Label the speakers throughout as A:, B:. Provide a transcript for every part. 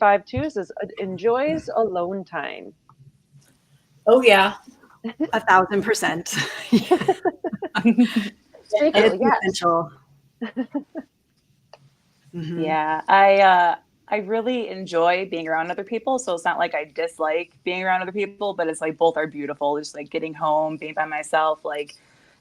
A: five twos is enjoys alone time.
B: Oh yeah.
C: 1,000%.
A: Rachel,
C: It's
A: yes.
C: essential. Mm-hmm.
D: Yeah, I really enjoy being around other people. So it's not like I dislike being around other people, but it's like both are beautiful. Just like getting home, being by myself, like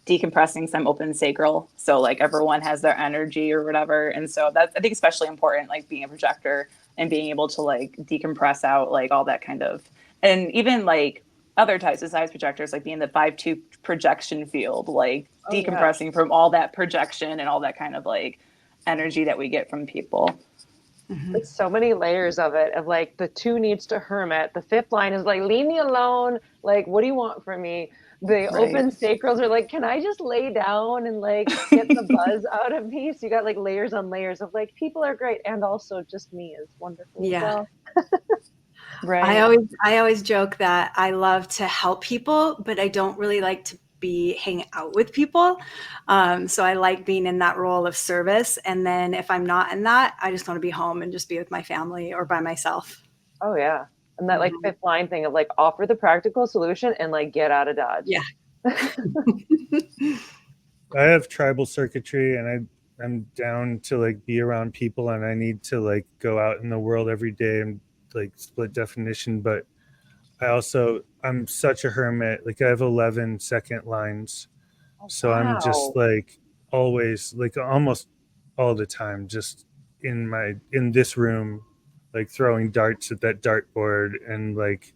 D: decompressing. So I'm open sacral, so like everyone has their energy or whatever, and so that's I think especially important, like being a projector and being able to like decompress out like all that kind of, and even like other types besides projectors, like being the 5-2 projection field, like decompressing from all that projection and all that kind of like energy that we get from people.
C: Mm-hmm.
A: It's so many layers of it. Of like the two needs to hermit. The fifth line is like, leave me alone. Like, what do you want from me? The open sacrals are like, can I just lay down and like get the buzz out of me? So you got like layers on layers of like, people are great, and also just me is wonderful as well.
D: Right.
C: I always joke that I love to help people, but I don't really like to be hanging out with people. So I like being in that role of service. And then if I'm not in that, I just want to be home and just be with my family or by myself.
A: Oh yeah. And that like fifth line thing of like offer the practical solution and like get out of Dodge.
C: Yeah.
E: I have tribal circuitry, and I'm down to like be around people, and I need to like go out in the world every day and like split definition. But I'm such a hermit. Like I have 11 second lines. So I'm just like always, like almost all the time, just in this room, like throwing darts at that dartboard and like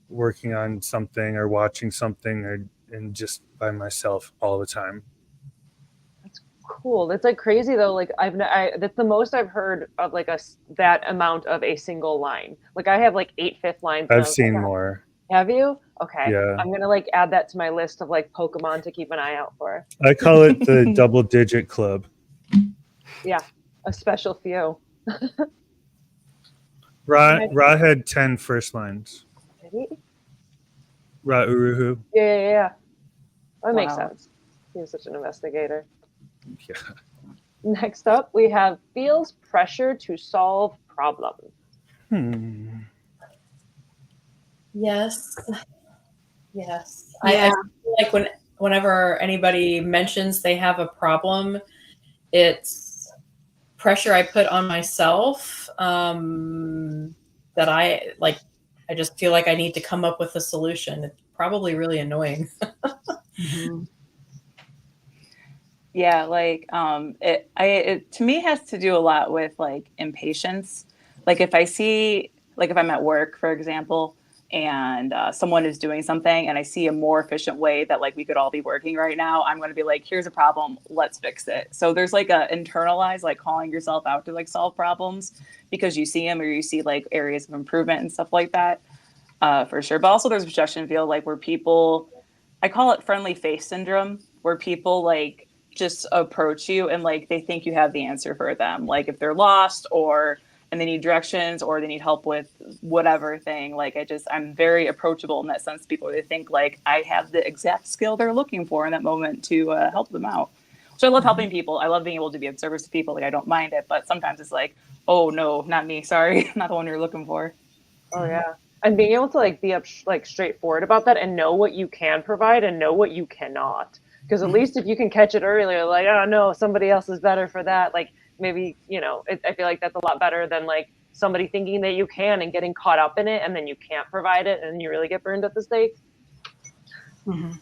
E: working on something or watching something and just by myself all the time.
A: That's cool. That's like crazy though. Like that's the most I've heard of like that amount of a single line. Like I have like 8 fifth lines.
E: I've seen more.
A: Have you? Okay.
E: Yeah.
A: I'm gonna like add that to my list of like Pokemon to keep an eye out for.
E: I call it the double digit club.
A: Yeah, a special few.
E: Ra had 10 first lines.
A: Did he?
E: Ra Uruhu.
A: Yeah. That makes sense. He was such an investigator.
E: Yeah.
A: Next up, we have feels pressure to solve problems.
B: Yes.
C: Yeah.
B: I feel like whenever anybody mentions they have a problem, it's pressure I put on myself, that I just feel like I need to come up with a solution. It's probably really annoying.
C: Mm-hmm.
D: Yeah, like it to me has to do a lot with like impatience. Like if I'm at work, for example, and someone is doing something and I see a more efficient way that like we could all be working right now, I'm going to be like, here's a problem, let's fix it. So there's like a internalized like calling yourself out to like solve problems because you see them or you see like areas of improvement and stuff like that, for sure. But also there's a projection field like where people, I call it friendly face syndrome, where people like just approach you and like they think you have the answer for them, like if they're lost and they need directions or they need help with whatever thing. Like I'm very approachable in that sense to people. They think like I have the exact skill they're looking for in that moment to help them out. So I love helping people. I love being able to be of service to people. Like I don't mind it, but sometimes it's like, oh no, not me. Sorry, not the one you're looking for.
A: Oh yeah. And being able to like be like straightforward about that and know what you can provide and know what you cannot. Because at least if you can catch it earlier, like, oh no, somebody else is better for that. Like maybe, I feel like that's a lot better than like somebody thinking that you can and getting caught up in it and then you can't provide it and you really get burned at the stake.
C: Mm-hmm.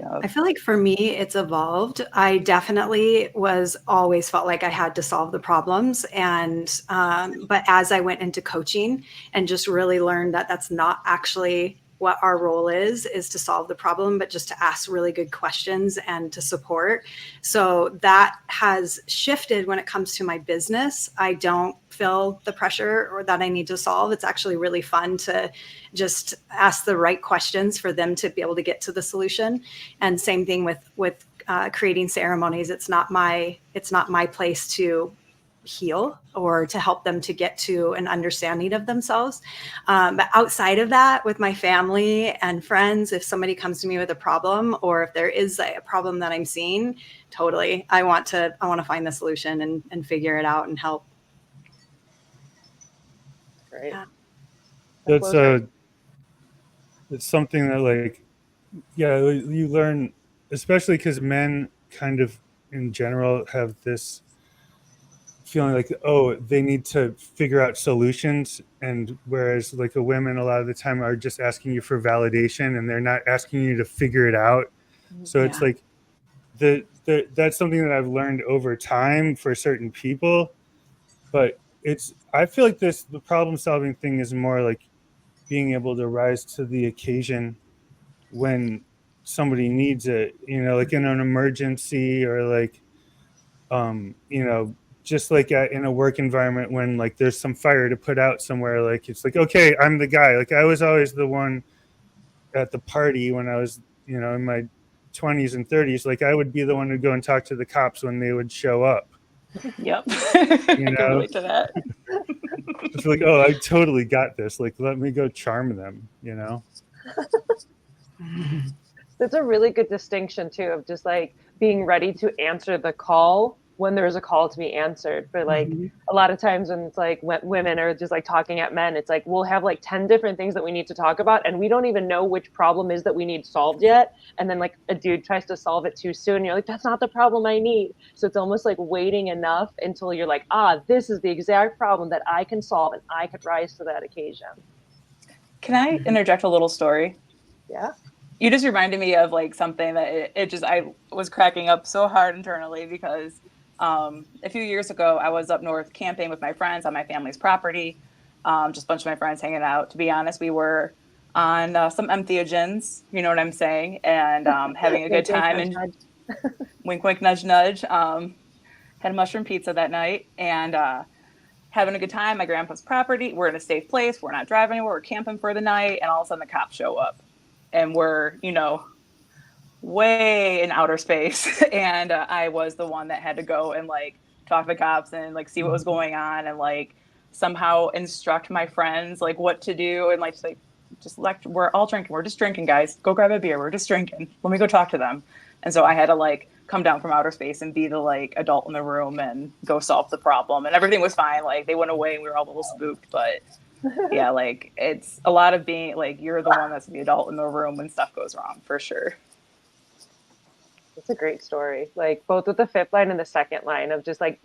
C: Yeah. I feel like for me, it's evolved. I definitely always felt like I had to solve the problems. But as I went into coaching and just really learned that that's not actually what our role is to solve the problem, but just to ask really good questions and to support. So that has shifted when it comes to my business. I don't feel the pressure or that I need to solve. It's actually really fun to just ask the right questions for them to be able to get to the solution. And same thing with creating ceremonies. It's not my place to heal or to help them to get to an understanding of themselves. But outside of that, with my family and friends, if somebody comes to me with a problem or if there is a problem that I'm seeing, totally, I want to find the solution and figure it out and help.
A: Right.
C: Yeah.
E: That's it's something that like, yeah, you learn, especially because men kind of in general have this feeling like, oh, they need to figure out solutions, and whereas like a women a lot of the time are just asking you for validation and they're not asking you to figure it out. So it's
C: Yeah.
E: like that's something that I've learned over time for certain people, but I feel like the problem solving thing is more like being able to rise to the occasion when somebody needs it, like in an emergency, or like just like in a work environment when like there's some fire to put out somewhere, like it's like, okay, I'm the guy. Like I was always the one at the party when I was in my 20s and 30s. Like I would be the one to go and talk to the cops when they would show up.
D: Yep. I can relate to that.
E: It's like, oh, I totally got this, like let me go charm them.
A: That's a really good distinction too, of just like being ready to answer the call when there's a call to be answered. But like a lot of times when it's like when women are just like talking at men, it's like we'll have like 10 different things that we need to talk about and we don't even know which problem is that we need solved yet. And then like a dude tries to solve it too soon. You're like, that's not the problem I need. So it's almost like waiting enough until you're like, this is the exact problem that I can solve and I could rise to that occasion.
D: Can I interject a little story?
A: Yeah.
D: You just reminded me of like something that I was cracking up so hard internally because a few years ago I was up north camping with my friends on my family's property, just a bunch of my friends hanging out. To be honest, we were on some entheogens, you know what I'm saying, and having a good time.
A: Wink,
D: And wink, wink, nudge, nudge. Had a mushroom pizza that night and having a good time. My grandpa's property. We're in a safe place. We're not driving anywhere. We're camping for the night, and all of a sudden the cops show up. And we're, way in outer space. And I was the one that had to go and like talk to the cops and like see what was going on and like somehow instruct my friends like what to do and like we're all drinking. We're just drinking, guys. Go grab a beer. We're just drinking. Let me go talk to them. And so I had to like come down from outer space and be the like adult in the room and go solve the problem. And everything was fine. Like they went away and we were all a little spooked, but yeah, like it's a lot of being like you're the one that's the adult in the room when stuff goes wrong, for sure.
A: It's a great story, like both with the fifth line and the second line of just like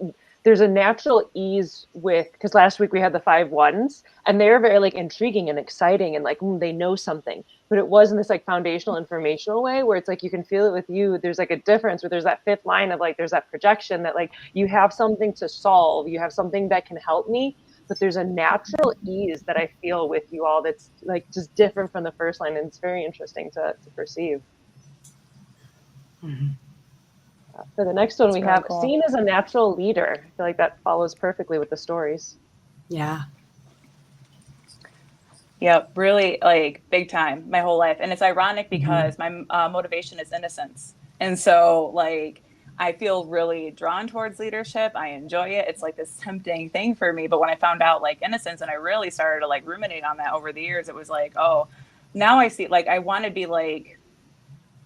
A: there's a natural ease with, because last week we had the 5 1s and they're very like intriguing and exciting and like they know something, but it was in this like foundational informational way where it's like you can feel it with you. There's like a difference where there's that fifth line of like there's that projection that like you have something to solve, you have something that can help me, but there's a natural ease that I feel with you all that's like just different from the first line, and it's very interesting to perceive. For the next one, we have
D: cool.
A: Seen as a natural leader. I feel like that follows perfectly with the stories.
C: Yeah.
D: Yep, really like big time my whole life. And it's ironic because my motivation is innocence. And so like I feel really drawn towards leadership. I enjoy it. It's like this tempting thing for me. But when I found out like innocence and I really started to like ruminate on that over the years, it was like, oh, now I see like I want to be like,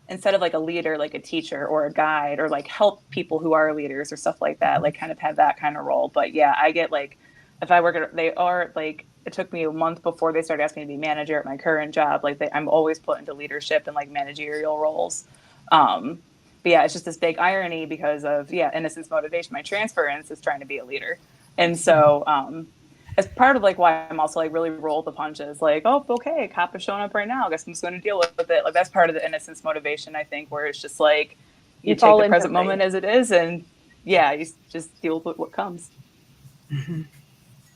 D: instead of like a leader, like a teacher or a guide or like help people who are leaders or stuff like that, like kind of have that kind of role. But yeah, I get like, if I work at, they are like, it took me a month before they started asking me to be manager at my current job. Like I'm always put into leadership and like managerial roles. But yeah, it's just this big irony because of, innocence motivation. My transference is trying to be a leader. And so as part of like why I'm also like really roll the punches, like, oh, okay, a cop is showing up right now. I guess I'm just going to deal with it. Like that's part of the innocence motivation, I think, where it's just like you take the present moment as it is. And yeah, you just deal with what comes.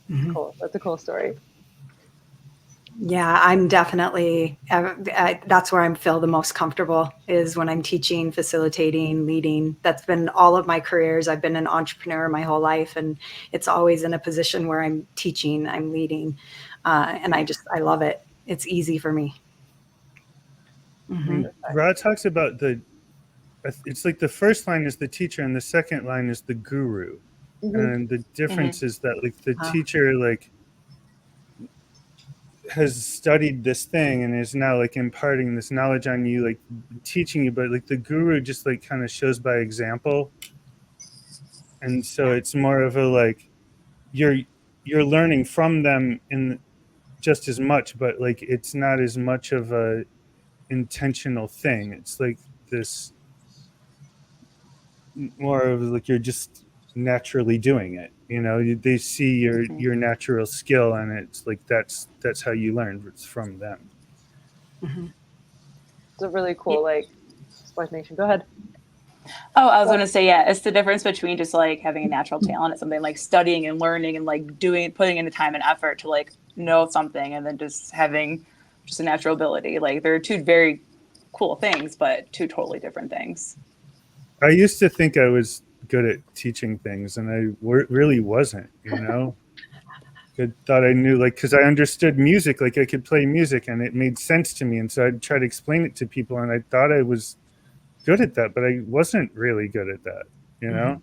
A: Cool. That's a cool story.
C: Yeah, I'm definitely, that's where I feel the most comfortable is when I'm teaching, facilitating, leading. That's been all of my careers. I've been an entrepreneur my whole life, and it's always in a position where I'm teaching, I'm leading. And I love it. It's easy for me.
E: Rod talks about it's like the first line is the teacher and the second line is the guru. And the difference is that like the teacher like has studied this thing and is now like imparting this knowledge on you, like teaching you, but like the guru just like kind of shows by example. And so it's more of a like you're learning from them in just as much, but like it's not as much of a intentional thing. It's like this more of like you're just naturally doing it. You know, they see your natural skill, and it's like that's how you learn. It's from them.
A: It's a really cool like explanation. Go ahead.
D: Oh, I was going to say, yeah, it's the difference between just like having a natural talent at something, like studying and learning and like putting in the time and effort to like know something, and then just having just a natural ability. Like they're two very cool things, but two totally different things.
E: I used to think I was good at teaching things, and I really wasn't, you know. I thought I knew, like, because I understood music, like I could play music and it made sense to me, and so I'd try to explain it to people, and I thought I was good at that, but I wasn't really good at that, you know.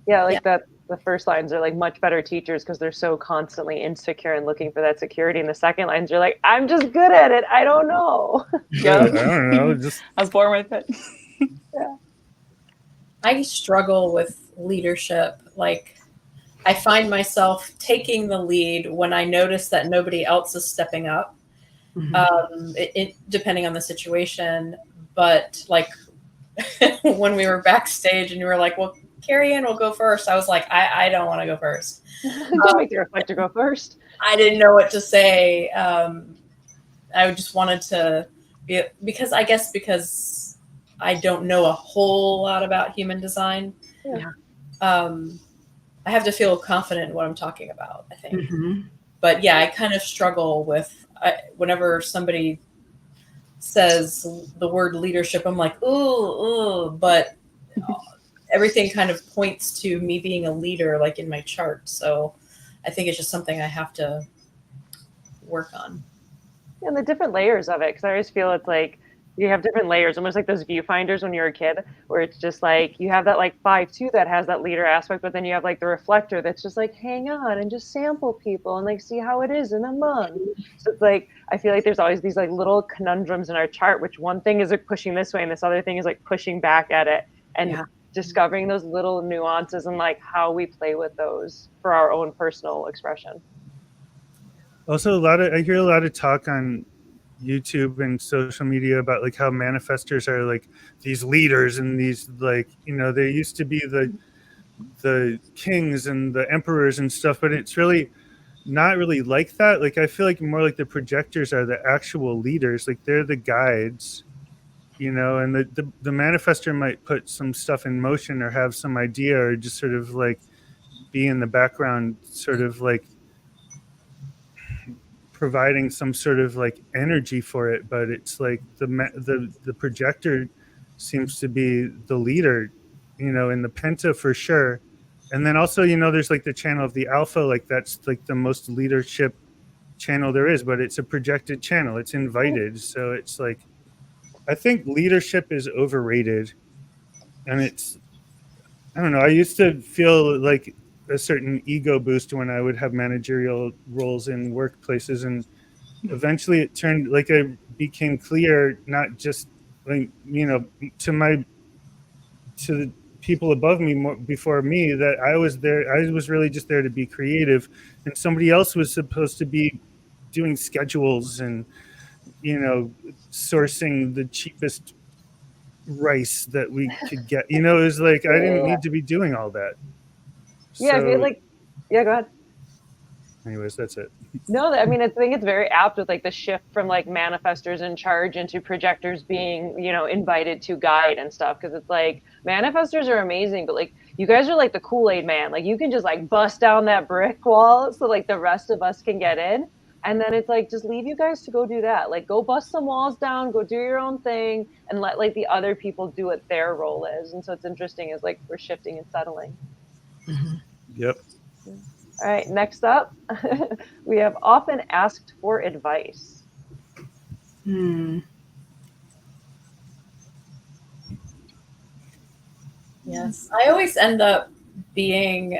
A: Yeah, like that. The first lines are like much better teachers because they're so constantly insecure and looking for that security. And the second lines are like, I'm just good at it. I don't know.
E: Yeah, I don't know. Just
D: I was born with it.
A: Yeah.
B: I struggle with leadership. Like, I find myself taking the lead when I notice that nobody else is stepping up, depending on the situation. But like when we were backstage and you were like, well, Carrie Ann will go first. I was like, I don't want to go first.
A: Don't make the reflector go first.
B: I didn't know what to say. I just wanted to be, because I don't know a whole lot about human design.
A: Yeah.
B: I have to feel confident in what I'm talking about, I think. But yeah, I kind of struggle with whenever somebody says the word leadership, I'm like, ooh, but everything kind of points to me being a leader, like in my chart. So I think it's just something I have to work on.
A: And the different layers of it, because I always feel it's like you have different layers, almost like those viewfinders when you're a kid, where it's just like you have that like 5-2 that has that leader aspect, but then you have like the reflector that's just like hang on and just sample people and like see how it is in a month. So it's like I feel like there's always these like little conundrums in our chart, which one thing is like pushing this way and this other thing is like pushing back at it, and discovering those little nuances and like how we play with those for our own personal expression.
E: also I hear a lot of talk on YouTube and social media about like how manifestors are like these leaders and these like, you know, they used to be the kings and the emperors and stuff, but it's really not really like that. Like I feel like more like the projectors are the actual leaders, like they're the guides, you know, and the manifestor might put some stuff in motion or have some idea or just sort of like be in the background, sort of like providing some sort of like energy for it, but it's like the projector seems to be the leader, you know, in the penta for sure. And then also, you know, there's like the channel of the alpha, like that's like the most leadership channel there is, but it's a projected channel, it's invited. So it's like I think leadership is overrated, and it's, I don't know, I used to feel like a certain ego boost when I would have managerial roles in workplaces, and eventually it turned like it became clear, not just like, you know, to the people above me more, before me, that I was really just there to be creative, and somebody else was supposed to be doing schedules and, you know, sourcing the cheapest rice that we could get, you know. It was like I didn't need to be doing all that.
A: Yeah, I feel like go ahead.
E: Anyways, that's it.
A: No, I mean, I think it's very apt with like the shift from like manifestors in charge into projectors being, you know, invited to guide and stuff. Cause it's like manifestors are amazing, but like you guys are like the Kool-Aid man. Like you can just like bust down that brick wall so like the rest of us can get in. And then it's like, just leave you guys to go do that. Like go bust some walls down, go do your own thing, and let like the other people do what their role is. And so it's interesting is like we're shifting and settling.
E: Yep.
A: All right, next up, we have often asked for advice.
B: Yes, I always end up being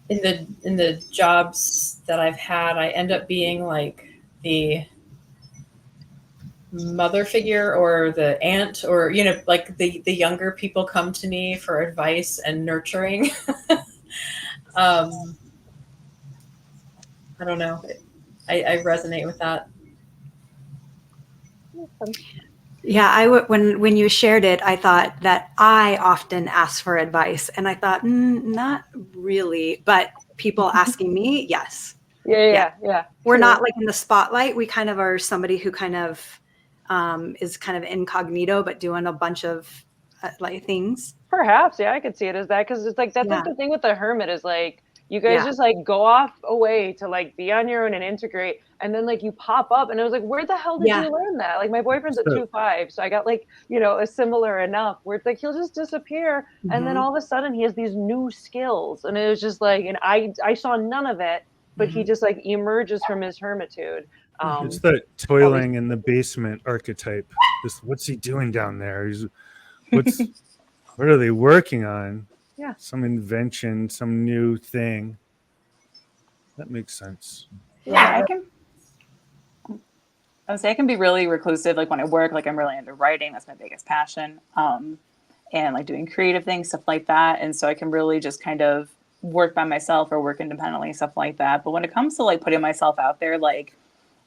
B: in the jobs that I've had. I end up being like the mother figure or the aunt, or like the younger people come to me for advice and nurturing. I don't know. I resonate with that.
C: Yeah, when you shared it, I thought that I often ask for advice, and I thought, not really, but people asking me, yes.
A: Yeah.
C: We're
A: True.
C: not like in the spotlight. We kind of are somebody who kind of is kind of incognito, but doing a bunch of like things.
A: Perhaps, yeah, I could see it as that, because it's like that's like the thing with the hermit is like you guys just like go off away to like be on your own and integrate, and then like you pop up, and I was like, where the hell did you learn that? Like my boyfriend's a 2'5", so I got like a similar enough where it's like he'll just disappear, and then all of a sudden he has these new skills, and it was just like, and I saw none of it, but he just like emerges from his hermitude.
E: It's that toiling in the basement archetype. Just what's he doing down there? What are they working on?
A: Yeah.
E: Some invention, some new thing. That makes sense.
D: Yeah, I would say I can be really reclusive. Like when I work, like I'm really into writing. That's my biggest passion. And like doing creative things, stuff like that. And so I can really just kind of work by myself or work independently, stuff like that. But when it comes to like putting myself out there, like,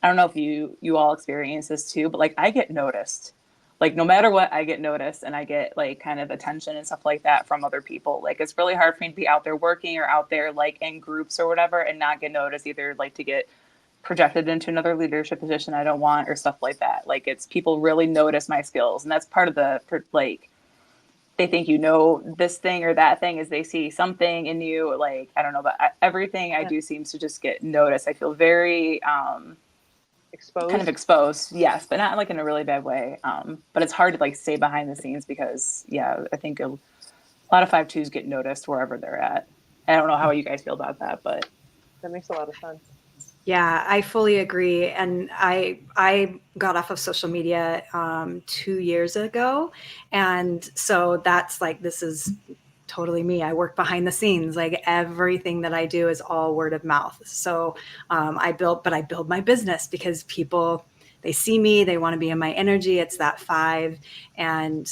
D: I don't know if you all experience this too, but like I get noticed. Like no matter what, I get noticed, and I get like kind of attention and stuff like that from other people. Like it's really hard for me to be out there working or out there like in groups or whatever and not get noticed, either like to get projected into another leadership position I don't want or stuff like that. Like it's people really notice my skills, and that's part of the like they think this thing or that thing, is they see something in you. Like I don't know, but everything I do seems to just get noticed. I feel very
A: exposed.
D: Kind of exposed, yes, but not like in a really bad way. But it's hard to like stay behind the scenes because, I think a lot of 5'2" get noticed wherever they're at. I don't know how you guys feel about that, but
A: that makes a lot of sense.
C: Yeah, I fully agree. And I got off of social media 2 years ago, and so that's like this is totally me. I work behind the scenes. Like everything that I do is all word of mouth. So I build my business because people, they see me, they want to be in my energy. It's that 5. And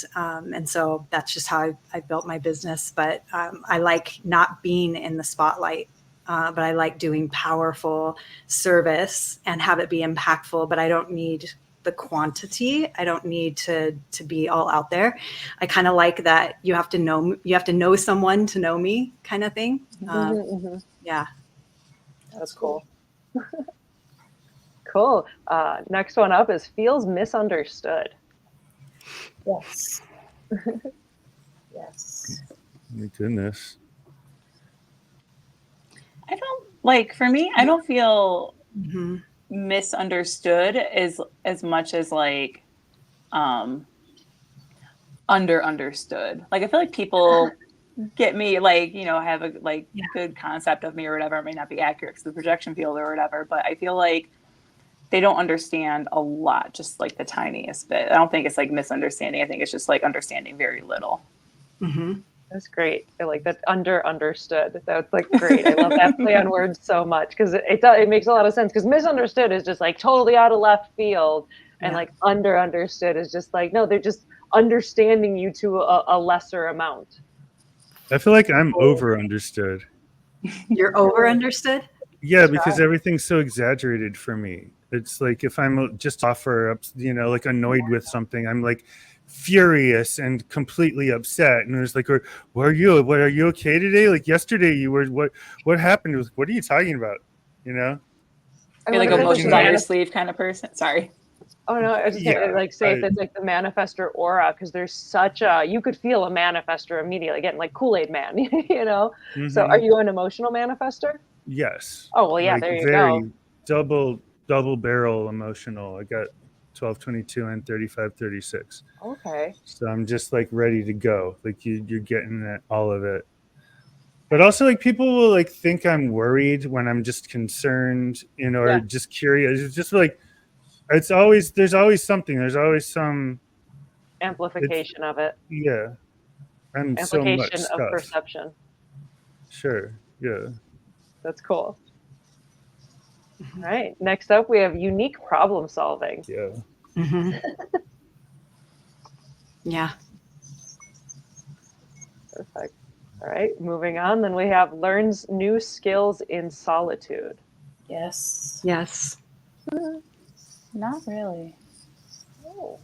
C: so that's just how I built my business. But I like not being in the spotlight. But I like doing powerful service and have it be impactful, but I don't need the quantity. I don't need to be all out there. I kind of like that you have to know someone to know me kind of thing. Yeah.
A: That's cool. Cool. Next one up is feels misunderstood.
B: Yes. Yes.
E: My goodness.
D: I don't like, for me, I don't feel misunderstood as much as like understood. Like I feel like people get me, like, have a like good concept of me or whatever. It may not be accurate because the projection field or whatever, but I feel like they don't understand a lot, just like the tiniest bit. I don't think it's like misunderstanding. I think it's just like understanding very little.
A: That's great. I like that. Understood. That's like great. I love that play on words so much because it makes a lot of sense. Because misunderstood is just like totally out of left field, and like understood is just like, no, they're just understanding you to a lesser amount.
E: I feel like I'm over understood.
C: You're over understood?
E: Yeah, because everything's so exaggerated for me. It's like if I'm just off or like annoyed with something, I'm like furious and completely upset, and it's like, are you okay today? Like yesterday you were, what happened? What are you talking about?
D: You're like emotions on your sleeve kind of person. Sorry.
A: Oh no, I was just saying, say if it's like the manifestor aura, because there's such you could feel a manifestor immediately, getting like Kool-Aid Man, So are you an emotional manifestor?
E: Yes.
A: Oh well, yeah,
E: like
A: there you go.
E: Double barrel emotional. I got 1222 and 3536.
A: Okay.
E: So I'm just like ready to go. Like you're getting all of it. But also like people will like think I'm worried when I'm just concerned, or just curious. It's just like there's always something. There's always some
A: amplification of it.
E: Yeah. And
A: amplification
E: so much stuff.
A: of perception.
E: Sure. Yeah.
A: That's cool. All right. Next up, we have unique problem solving.
E: Yeah.
C: Mm-hmm. Yeah.
A: Perfect. All right, moving on. Then we have learns new skills in solitude.
B: Yes.
C: Yes.
D: Not really.
A: Oh.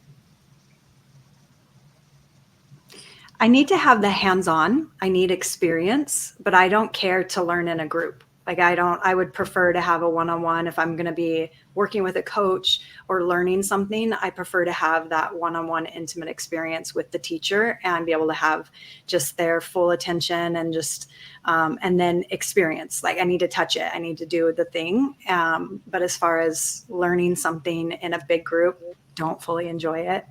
C: I need to have the hands-on. I need experience, but I don't care to learn in a group. Like I would prefer to have a one-on-one if I'm going to be working with a coach or learning something. I prefer to have that one-on-one intimate experience with the teacher and be able to have just their full attention and just, and then experience. Like I need to touch it. I need to do the thing. But as far as learning something in a big group, don't fully enjoy it.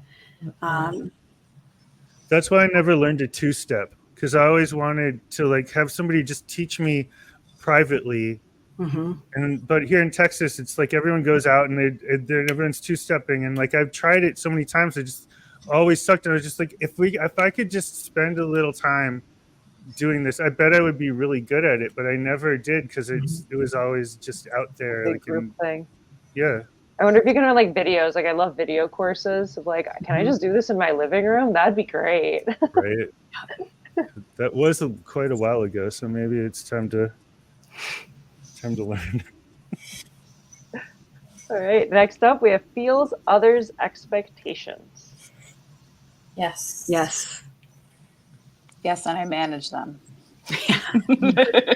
E: That's why I never learned a two-step, because I always wanted to like have somebody just teach me privately.
C: Mm-hmm.
E: But here in Texas, it's like everyone goes out and everyone's two-stepping, and like I've tried it so many times, I just always sucked. And I was just like, if I could just spend a little time doing this, I bet I would be really good at it. But I never did because it was always just out there,
A: Big
E: like
A: group thing.
E: yeah.
A: I wonder if you can run like videos. Like I love video courses of like, can I just do this in my living room? That'd be great.
E: Right. That was quite a while ago, so maybe it's time to learn.
A: All right. Next up, we have feels others' expectations.
B: Yes.
C: Yes.
D: Yes, and I manage them.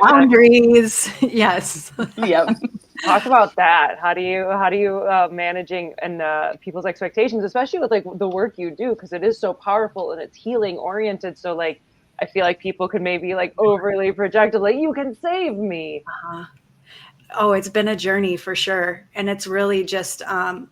C: Boundaries. Yes.
D: Yep.
A: Talk about that. How do you managing and people's expectations, especially with like the work you do, because it is so powerful and it's healing oriented. So like, I feel like people could maybe like overly project, like you can save me.
C: Oh, it's been a journey for sure. And it's really just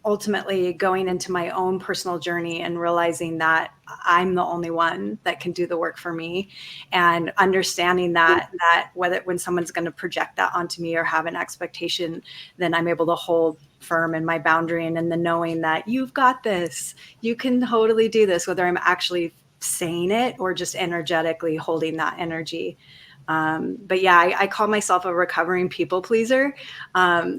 C: ultimately going into my own personal journey and realizing that I'm the only one that can do the work for me, and understanding that when someone's going to project that onto me or have an expectation, then I'm able to hold firm in my boundary, and then the knowing that you've got this, you can totally do this, whether I'm actually saying it or just energetically holding that energy. But yeah, I call myself a recovering people pleaser.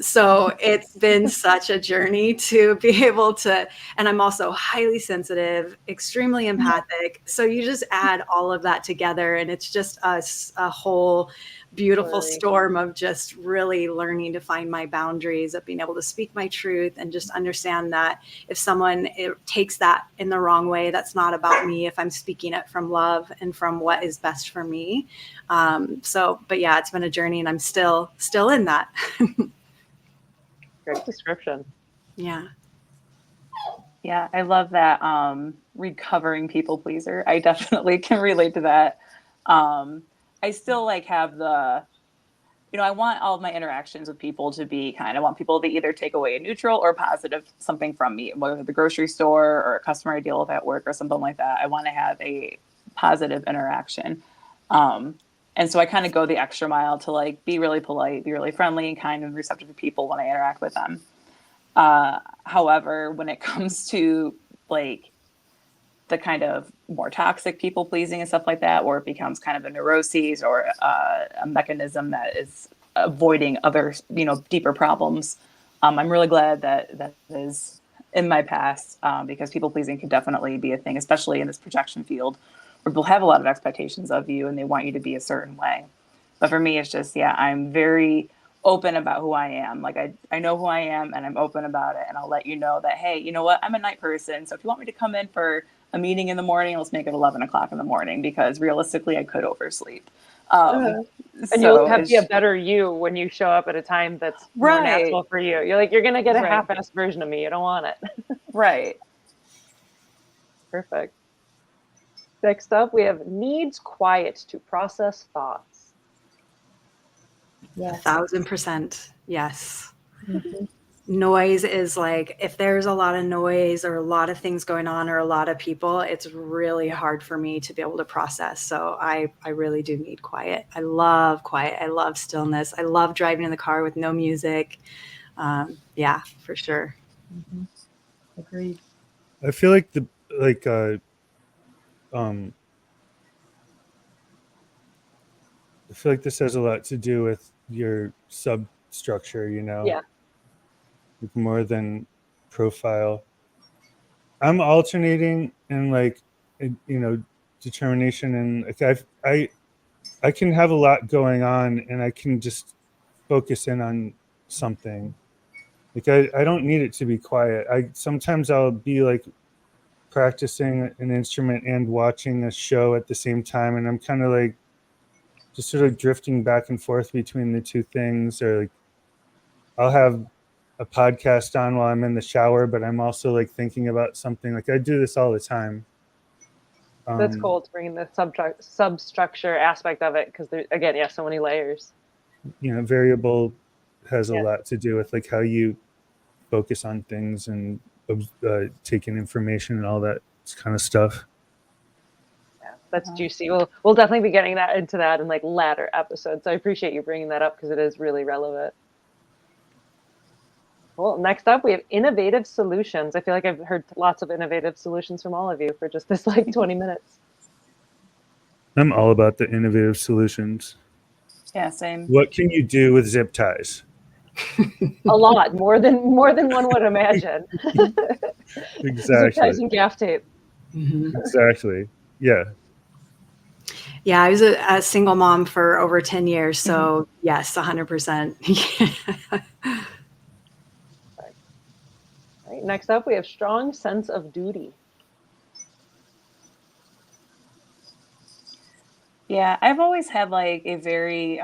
C: So it's been such a journey to be able to, and I'm also highly sensitive, extremely empathic. So you just add all of that together, and it's just a whole beautiful storm of just really learning to find my boundaries, of being able to speak my truth, and just understand that if someone takes that in the wrong way, that's not about me, if I'm speaking it from love and from what is best for me. But yeah, it's been a journey, and I'm still in that.
A: Great description.
C: Yeah.
D: Yeah, I love that recovering people pleaser. I definitely can relate to that. I still like have I want all of my interactions with people to be I want people to either take away a neutral or positive something from me, whether the grocery store or a customer I deal with at work or something like that. I want to have a positive interaction. And so I kind of go the extra mile to like be really polite, be really friendly and kind and receptive to people when I interact with them. However, when it comes to like the kind of more toxic people pleasing and stuff like that, or it becomes kind of a neuroses or a mechanism that is avoiding other, deeper problems. I'm really glad that is in my past, because people pleasing can definitely be a thing, especially in this projection field where people have a lot of expectations of you and they want you to be a certain way. But for me, it's just, I'm very open about who I am. Like I know who I am and I'm open about it. And I'll let you know that, hey, you know what? I'm a night person. So if you want me to come in for a meeting in the morning, let's make it 11 o'clock in the morning, because realistically I could oversleep.
A: And you'll be a better you when you show up at a time that's more natural for you. You're going to get a half-assed version of me. You don't want it.
D: Right.
A: Perfect. Next up, we have needs quiet to process thoughts.
C: Yes. 1,000%. Yes. Mm-hmm. Noise is like, if there's a lot of noise or a lot of things going on or a lot of people, it's really hard for me to be able to process. So I really do need quiet. I love quiet. I love stillness. I love driving in the car with no music. Yeah, for sure.
B: Mm-hmm. Agreed.
E: I feel like I feel like this has a lot to do with your substructure,
A: Yeah.
E: more than profile. I'm alternating in like, determination, and like I can have a lot going on and I can just focus in on something. Like I don't need it to be quiet. Sometimes I'll be like practicing an instrument and watching a show at the same time, and I'm kind of like just sort of drifting back and forth between the two things. Or like I'll have a podcast on while I'm in the shower, but I'm also like thinking about something. Like I do this all the time.
A: That's cool to bring in the substructure aspect of it, because there, again, so many layers.
E: Variable has a
A: Yeah.
E: lot to do with like how you focus on things and take in information and all that kind of stuff.
A: Yeah, that's juicy. We'll definitely be getting into that in like latter episodes. So I appreciate you bringing that up because it is really relevant. Well, next up we have innovative solutions. I feel like I've heard lots of innovative solutions from all of you for just this like 20 minutes.
E: I'm all about the innovative solutions.
D: Yeah, same.
E: What can you do with zip ties?
A: A lot more than one would imagine.
E: Exactly.
A: Zip ties and gaff tape.
C: Mm-hmm.
E: Exactly. Yeah.
C: Yeah, I was a single mom for over 10 years. So yes, 100%.
A: Right, next up, we have strong sense of duty.
D: Yeah, I've always had like a very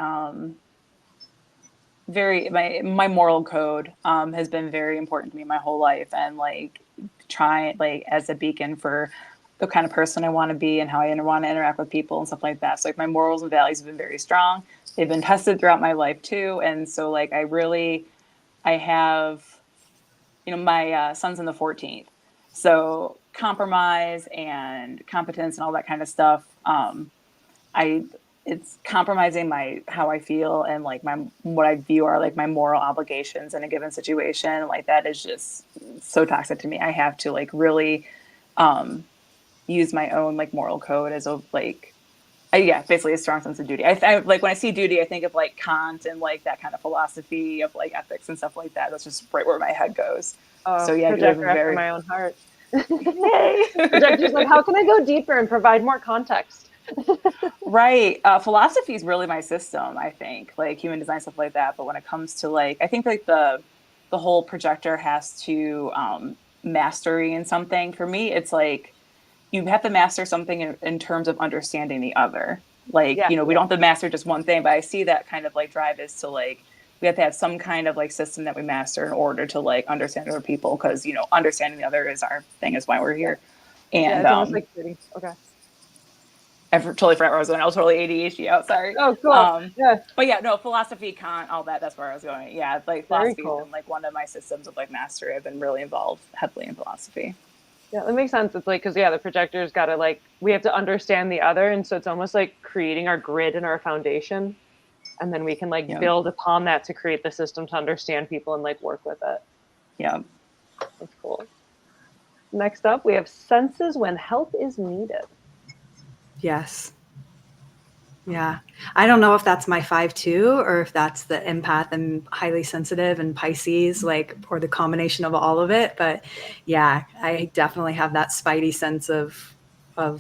D: my moral code has been very important to me my whole life, and like try like as a beacon for the kind of person I want to be and how I want to interact with people and stuff like that. So like my morals and values have been very strong. They've been tested throughout my life too, and so like I have, my son's in the 14th, so compromise and competence and all that kind of stuff. It's compromising how I feel and like what I view are like my moral obligations in a given situation. Like that is just so toxic to me. I have to like really use my own like moral code as basically a strong sense of duty. I like when I see duty, I think of like Kant and like that kind of philosophy of like ethics and stuff like that. That's just right where my head goes. So yeah,
A: projector after my own heart. Projector's like, how can I go deeper and provide more context?
D: Right. Philosophy is really my system, I think, like human design, stuff like that. But when it comes to like, I think like the whole projector has to mastery in something. For me, it's like you have to master something in terms of understanding the other. Like, we don't have to master just one thing, but I see that kind of like drive is to like, we have to have some kind of like system that we master in order to like understand other people. Cause understanding the other is our thing, is why we're here. And
A: it's almost like pretty. Okay.
D: I totally forgot where I was going. I was totally ADHD out. Sorry.
A: Oh, cool.
D: But yeah, no, philosophy, Kant, all that. That's where I was going. Yeah, like philosophy has been like one of my systems of like mastery. I've been really involved heavily in philosophy.
A: Yeah, that makes sense. It's like, because the projector's got to like, we have to understand the other, and so it's almost like creating our grid and our foundation, and then we can like build upon that to create the system to understand people and like work with it.
D: Yeah,
A: that's cool. Next up, we have senses when help is needed.
C: Yes. Yeah. I don't know if that's my 5-2 or if that's the empath and highly sensitive and Pisces, like, or the combination of all of it. But yeah, I definitely have that spidey sense of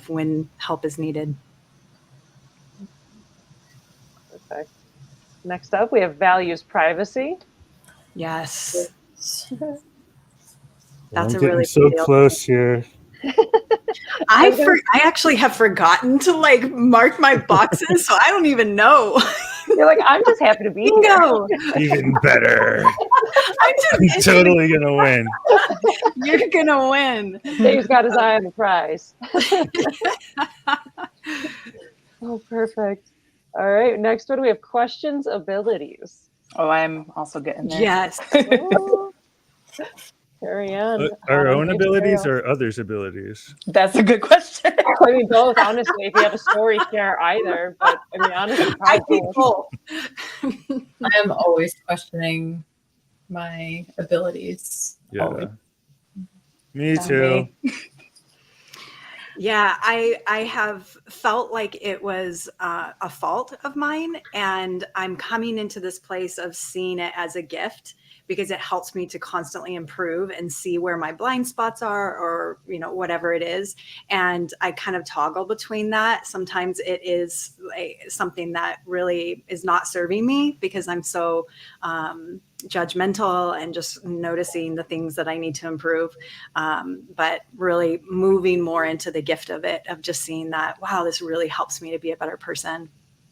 C: when help is needed.
A: Okay. Next up, we have values privacy.
C: Yes.
E: That's a really so close here.
C: I actually have forgotten to like mark my boxes, so I don't even know.
A: You're like, I'm just happy to be here.
E: Even better. I'm totally gonna win.
C: You're gonna win.
A: Dave's got his eye on the prize. Oh, perfect. All right. Next one, we have questions abilities.
D: Oh, I'm also getting there.
C: Yes.
A: Carry on.
E: Our own abilities or others' abilities?
D: That's a good question.
A: I mean, both, honestly. If you have a story, share either. But I mean, honestly,
C: I think both.
B: I am always questioning my abilities.
E: Yeah.
B: Always.
E: Me too.
C: Yeah, I have felt like it was a fault of mine, and I'm coming into this place of seeing it as a gift because it helps me to constantly improve and see where my blind spots are, or whatever it is. And I kind of toggle between that. Sometimes it is something that really is not serving me because I'm so judgmental and just noticing the things that I need to improve. But really moving more into the gift of it, of just seeing that, wow, this really helps me to be a better person.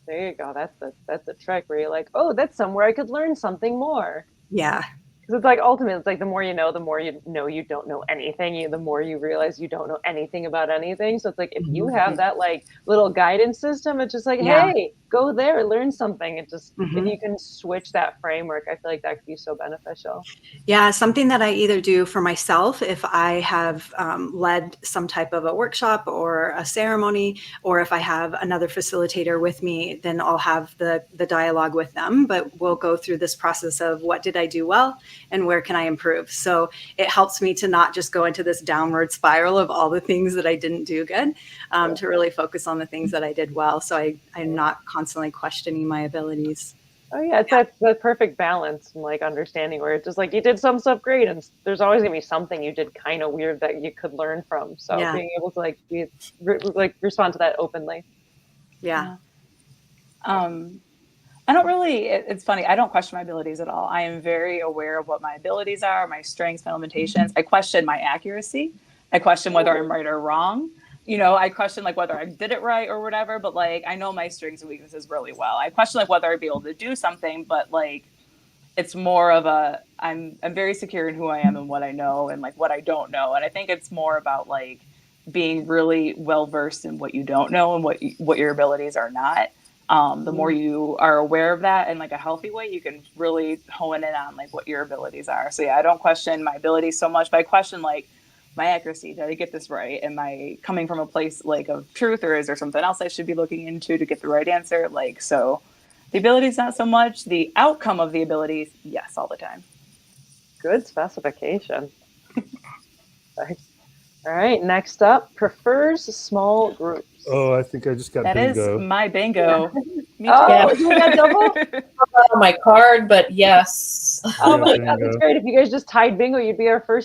A: There you go. That's the trick where you're like, oh, that's somewhere I could learn something more.
C: Yeah.
A: Because it's like ultimately, it's like the more you know you don't know anything. The more you realize you don't know anything about anything. So it's like if you have that like little guidance system, it's just like, hey, go there, learn something. It just if you can switch that framework, I feel like that could be so beneficial.
C: Yeah, something that I either do for myself if I have led some type of a workshop or a ceremony, or if I have another facilitator with me, then I'll have the dialogue with them. But we'll go through this process of what did I do well and where can I improve? So it helps me to not just go into this downward spiral of all the things that I didn't do good, to really focus on the things that I did well. So I'm not constantly questioning my abilities.
A: Oh yeah, it's that perfect balance and like understanding where it's just like you did some stuff great, and there's always gonna be something you did kind of weird that you could learn from. So being able to like respond to that openly.
C: Yeah.
D: I don't really, it's funny. I don't question my abilities at all. I am very aware of what my abilities are, my strengths, my limitations. I question my accuracy. I question whether I'm right or wrong. I question like whether I did it right or whatever, but like, I know my strengths and weaknesses really well. I question like whether I'd be able to do something, but like, it's more of I'm very secure in who I am and what I know and like what I don't know. And I think it's more about like being really well versed in what you don't know and what your abilities are not. The more you are aware of that in like a healthy way, you can really hone in on like what your abilities are. So yeah, I don't question my abilities so much, but I question like my accuracy. Did I get this right? Am I coming from a place like of truth, or is there something else I should be looking into to get the right answer? Like, so the abilities, not so much. The outcome of the abilities, yes, all the time.
A: Good specification. All right, next up, prefers small groups.
E: Oh, I think I just got
D: that
E: bingo.
D: Is my bingo.
A: Yeah.
D: Me too.
A: You got double?
B: On my card, but yes.
A: Oh my God, that's great. If you guys just tied bingo, you'd be our first